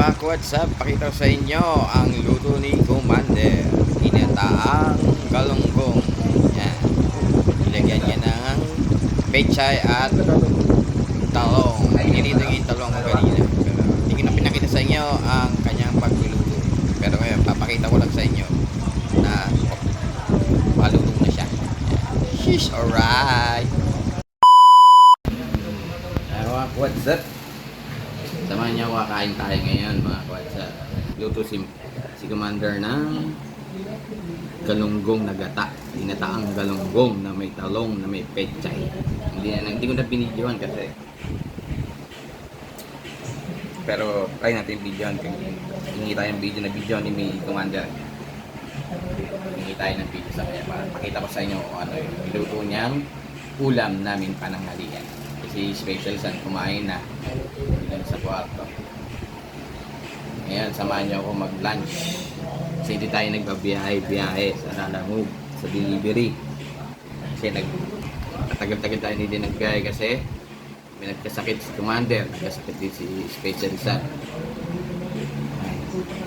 mga WhatsApp, pakita ko sa inyo ang luto ni Commander. Ginataang galunggong. Yan. Ilagyan niya ng pechay at talong. Nilito yung talong ko kanina. Pero hindi ko na pinakita sa inyo ang kanyang pagluluto. Pero ngayon, papakita ko lang sa inyo na paluto na siya. Sheesh, alright. Mga WhatsApp, samahan niyo ako, kakain tayo ngayon mga WhatsApp. Luto si Commander ng galunggong na gata. Ginataang galunggong na may talong na may pechay. Hindi ko na binidyohan kasi. Pero try natin videohan. Hingi tayo ng video ni Commander. Hingi tayo ng video sa kanya para pakita ko sa inyo kung ano yung luto niyang ulam namin pananghalian. Kasi special san kumain na dito sa kwarto. Ngayon, samahan niyo ako mag-lunch. Kasi hindi tayo nagbabiyahe sa Lalamove, sa delivery. Kasi nagtagal-tagal tayo hindi nagbiyahe kasi may nagkasakit si Commander, nagkasakit din si Special San.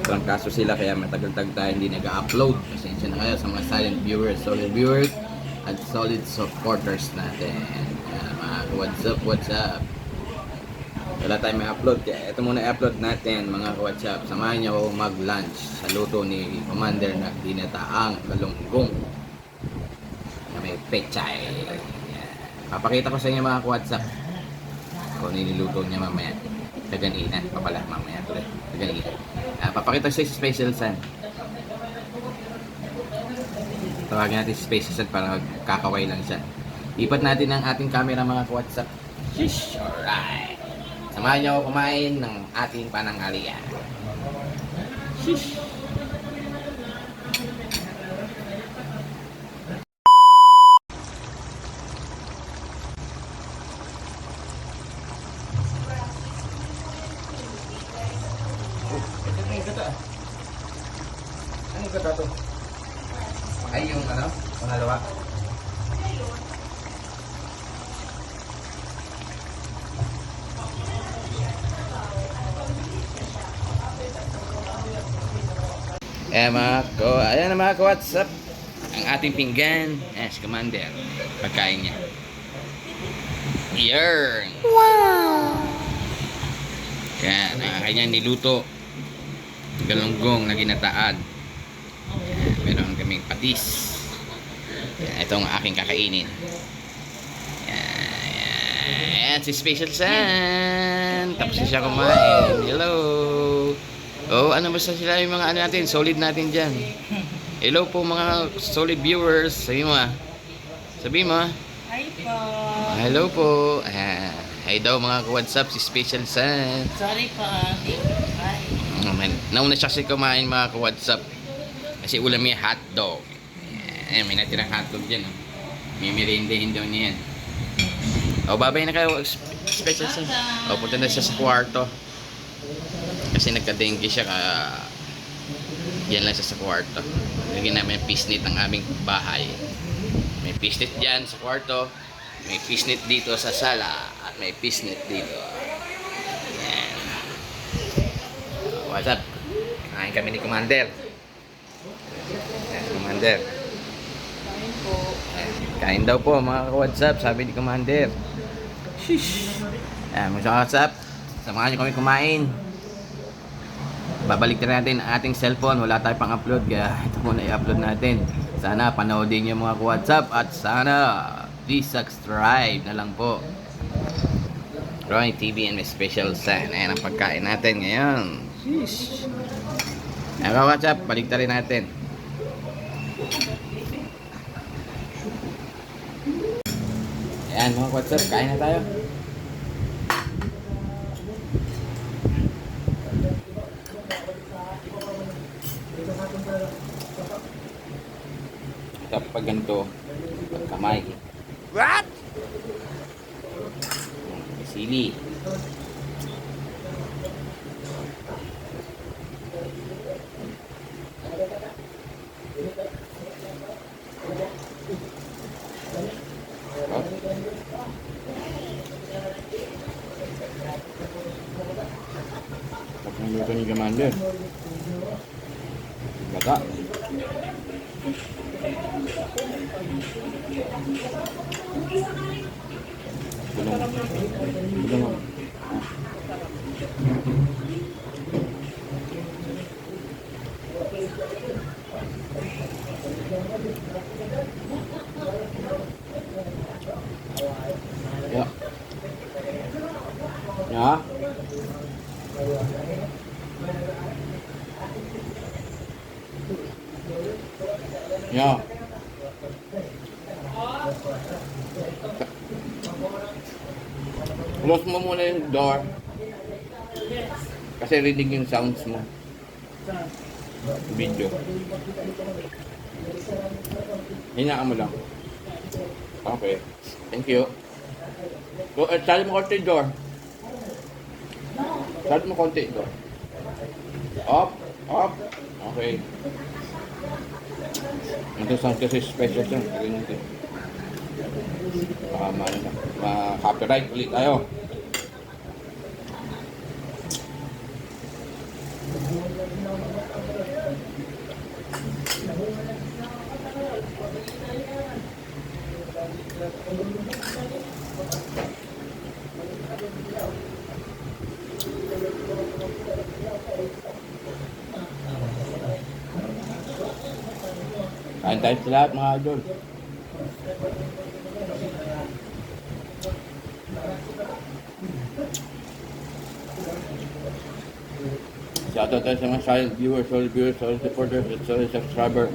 Ang kaso sila kaya matagal-tagal tayo hindi nag-upload. Pasensya na kayo sa mga silent viewers, solid viewers, at solid supporters natin. What's up? Wala tayong may upload kaya ito muna i-upload natin mga WhatsApp. Samahan niyo ako mag-lunch sa luto ni Commander na ginataang galunggong na may pechay. Papakita ko sa inyo mga WhatsApp kung nililuto niya mamaya. Taganina pa pala mamaya tuloy. Taganina. Papakita ko sa Special San. Tawagin natin si Special San para kakaway lang siya. Ipat natin ang ating camera mga WhatsApp. Shish! Alright! Samahan niyo ako kumain ng ating pananghalian. Shish! Anong gata to? Ay, yung ano? Pangalawa? Ayan na mga ka-WhatsApp, ang ating pinggan. Si Commander, pagkain niya. Yarn! Wow! Yan, ang kanyang niluto. Galunggong na ginataan. Meron kaming patis. Yan, ito ang aking kakainin. Yan, si Special San. Tapos siya kumain. Hello! Oh, ano basta sila yung mga ano natin, solid natin dyan. Hello po mga solid viewers. Sabi mo Sabi mo Hi po. Hello po. Hi daw mga WhatsApp si Special San. Sorry po. Bye. Nauna siya kasi kumain mga WhatsApp. Kasi ulam niya hotdog. May natirang hotdog dyan. May merindahin daw niya yan. Babay na kayo Special San. Punta na siya sa kwarto. Kasi nagka-dengue siya yan lang siya sa kwarto. Lagyan namin pisnit ang aming bahay. May pisnit dyan sa kwarto, may pisnit dito sa sala, at may pisnit dito. Yan. What's up? Kain kami ni Commander. Yan, Commander. Kain po. Kain daw po mga WhatsApp, sabi ni Commander. Shish! Yan, mga WhatsApp, samahan niyo kami kumain. Babalik na natin ang ating cellphone. Wala tayong pang-upload kaya ito muna i-upload natin. Sana panoodin niyo mga WhatsApp at sana please subscribe na lang po. Roy TV and Special San. Ayan ang pagkain natin ngayon. Sheesh. Ayan mga WhatsApp, balik na rin natin. Ayan mga WhatsApp, kain na tayo. Kapag ganito, kamay. What? Sili. Pag Gusto ni Commander. Bata. Bulong. Bulong. Ya. Ya. Ya. Close mo muna yung door. Kasi rinig yung sounds mo. Video. Hinaan mo lang. Okay. Thank you. So, sali mo konti yung door. Sali mo konti yung door. Up. Up. Okay. Ito sound kasi special yan. Ganyan ito. Baka ma-copyright ulit tayo. Kain tayo sa lahat mga idol. Shoutout tayo sa mga silent viewers, solid supporters, at solid subscriber.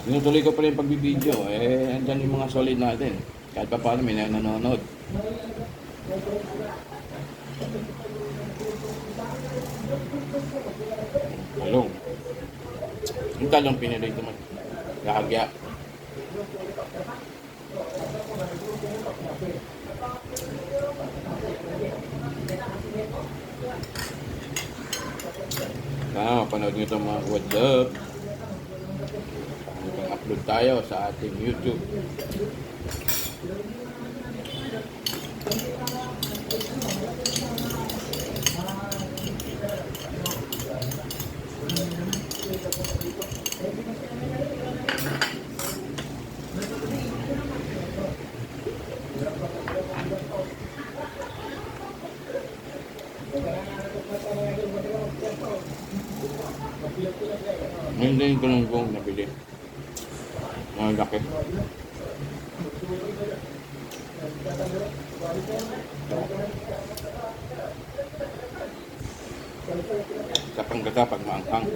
Tinutuloy ko pa rin pagbibideo, andyan yung mga solid natin. Kahit pa paano may nanonood. Talong. Yung talong pinili ito man. Kakagya. Mapanood nyo itong mga what's up. Upload tayo sa ating YouTube. Ngayon din ko nung buong nabili. Mga laki. Kapang-gata pag maanghang.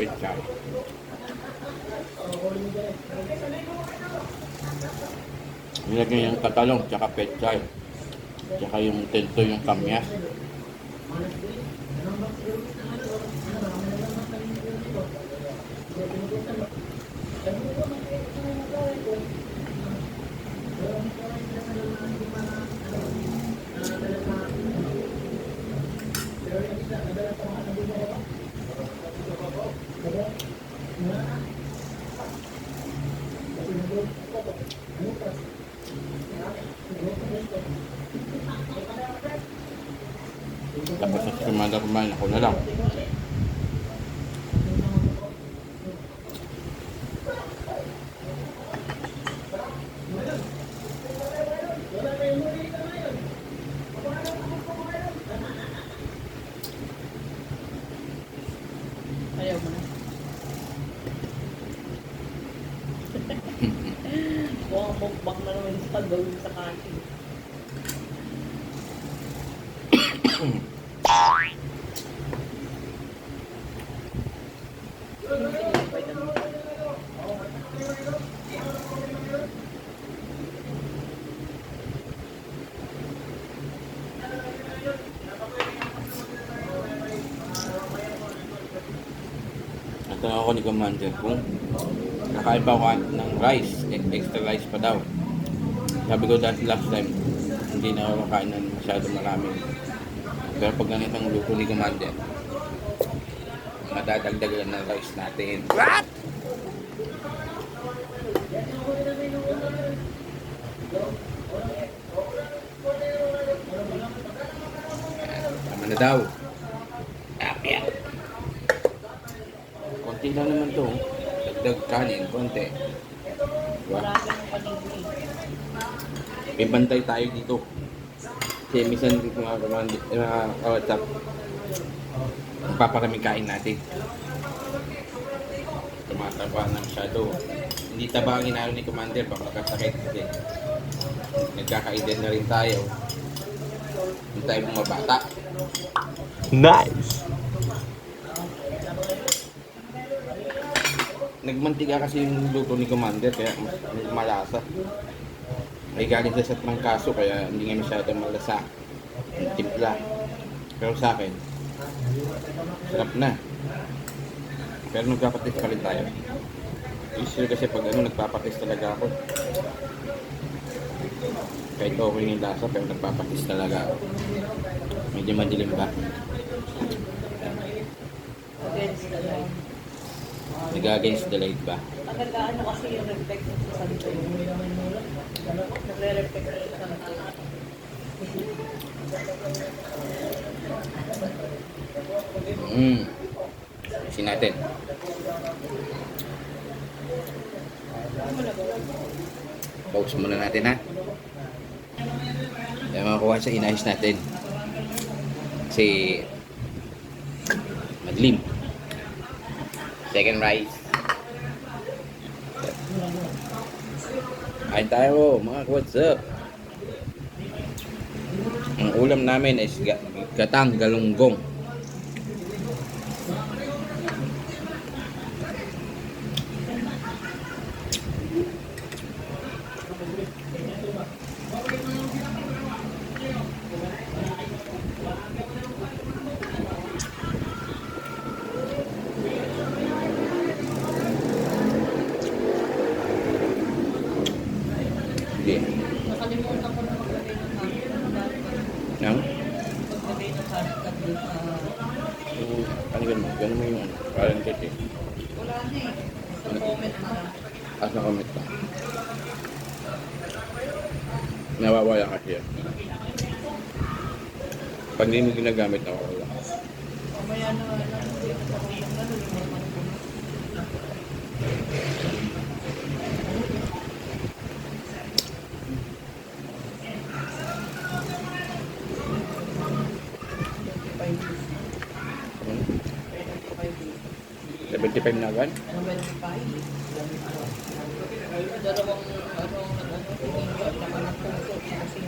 Pechay. Nilagyan yung katalong, tsaka pechay. Tsaka yung tento, yung kamyas. Tapos sa kumain ako na lang. Ayaw mo na. Mukhang mukbang na naman sa gawin sa kanin. Natanong ako ni Commander kung kakain pa ako ng rice, extra rice pa daw. Sabi ko dahil last time, hindi na ako kakain ng masyado marami. Pero pag ganitong luto ni Commander, madadagdagan ng rice natin. What? Tama na daw. Apya. Konti lang naman to. Dagdag kanin, konti. Diba? Wala kang paningin. May bantay tayo dito. Kasi minsan dito mga kawatsap, magpaparaming kain natin. Tumataba ng shadow. Hindi taba ang inaano ni Commander, baka makasakit kasi. Nagkakaedad na rin tayo. Hindi tayo bumabata. Nice! Nagmantiga kasi yung luto ni Commander, kaya mas malasa. May galing sa trangkaso, kaya hindi nga masyado malasa. Yung timpla. Pero sa akin, sarap na. Pero nagpapatis pa rin tayo. Usually kasi pag nagpapatis talaga ako. Kahit okay yung lasa, pero nagpapatis talaga ako. Medyo madilim ba? Against the line. Nag-against the light ba? Ang nag-ano kasi yung reflect sa santo. Nagre-reflect sa santo. Kasi natin. Pause muna natin ha. Kaya makakuha sa inayos natin. Kasi madlim. Second rice. Kain tayo mga what's up. Ang ulam namin is gatang galunggong. Hindi. Nakalimutan ko na maglagay ng hashtag. Yang? Maglagay ng hashtag dun sa... Ano ganun mo? Ganun mo yung parang kasi. Wala na eh. Sa comment na. As na comment pa. Nawawala kasi yan. Pag hindi mo ginagamit, nawawala. Mamaya na hindi ko sa kuyang gano'n. Limutan ko na. Hmm? 25 75 na agad? 25. Dalawang tingin yun, naman ang puso, kasi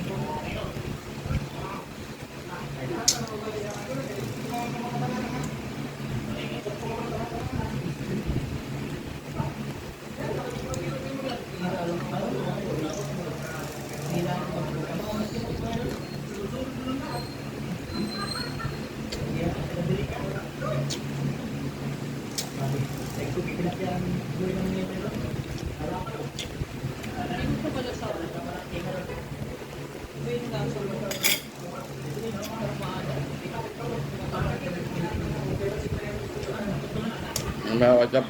Ang mga WhatsApp.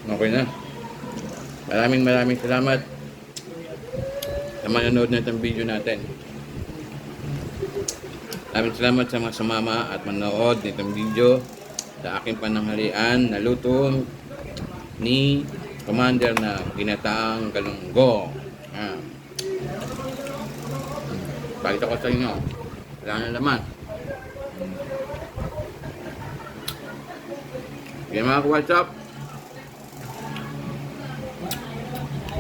Okay na. Maraming salamat sa manonood na itong video natin. Maraming salamat sa mga sumama at manood nitong video sa aking pananghalian na luto ni Commander na ginataang galunggong. Pakita ko sa inyo. Wala na laman. Yan mga ka-WhatsApp.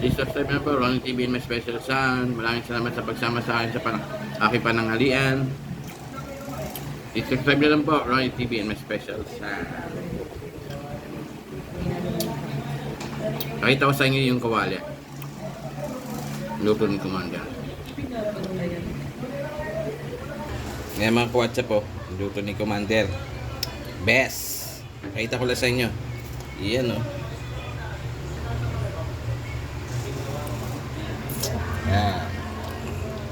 Please subscribe na po, Ronnie TV and my special son. Maraming salamat sa pagsama sa akin sa aking pananghalian. Please subscribe na lang po, Ronnie TV and my special son. Nakita ko sa inyo yung kawali. Luto ni Commander. Ngayon mga ka-WhatsApp po, luto ni Commander. Best! Nakita ko lang sa inyo. Yan, oh. Yan.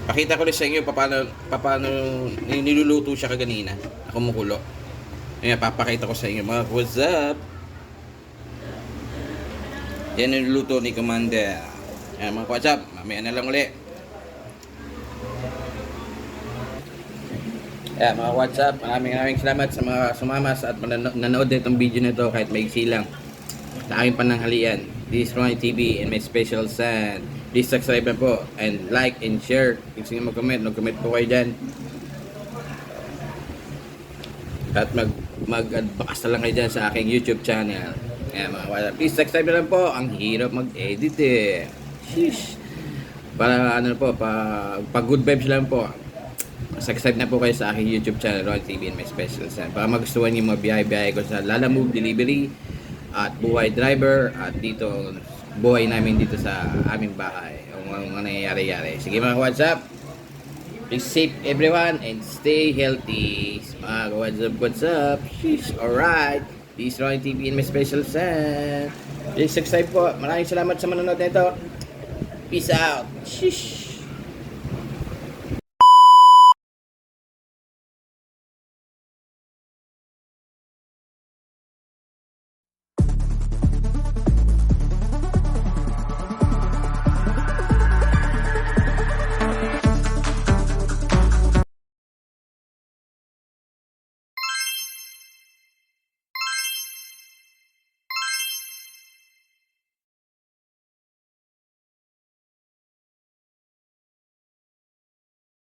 Pakita ko rin sa inyo paano niluluto siya kaganina. Ako kumukulo. Ayan, papakita ko sa inyo mga what's up. Yan yung niluluto ni Commander. Ayan mga what's up. Mamaya na lang ulit. Ayan mga what's up. Maraming salamat sa mga sumamas at nanood na itong video na ito kahit maigsi lang. Sa aking pananghalian. This is Ronnie TV and my special son. Please subscribe na po and like and share. Kung sige mag-comment po kayo dyan. At magbakas na lang kayo dyan sa aking YouTube channel. Ayan, mga wala. Please subscribe na lang po. Ang hirap mag-edit eh. Sheesh. Para ano po, pa good vibes lang po. Subscribe na po kayo sa aking YouTube channel, Ronnie TV and my special son. Para magustuhan niyo mga biyahe-biyahe ko sa Lalamove Delivery at Buhay Driver at dito buhay namin dito sa aming bahay kung ano nangyayari-yari. Sige mga what's up, be safe everyone and stay healthy mga what's up. Sheesh. Alright, this is Ronnie TV and my special son. Please subscribe po. Maraming salamat sa manonood nito. Peace out. Sheesh.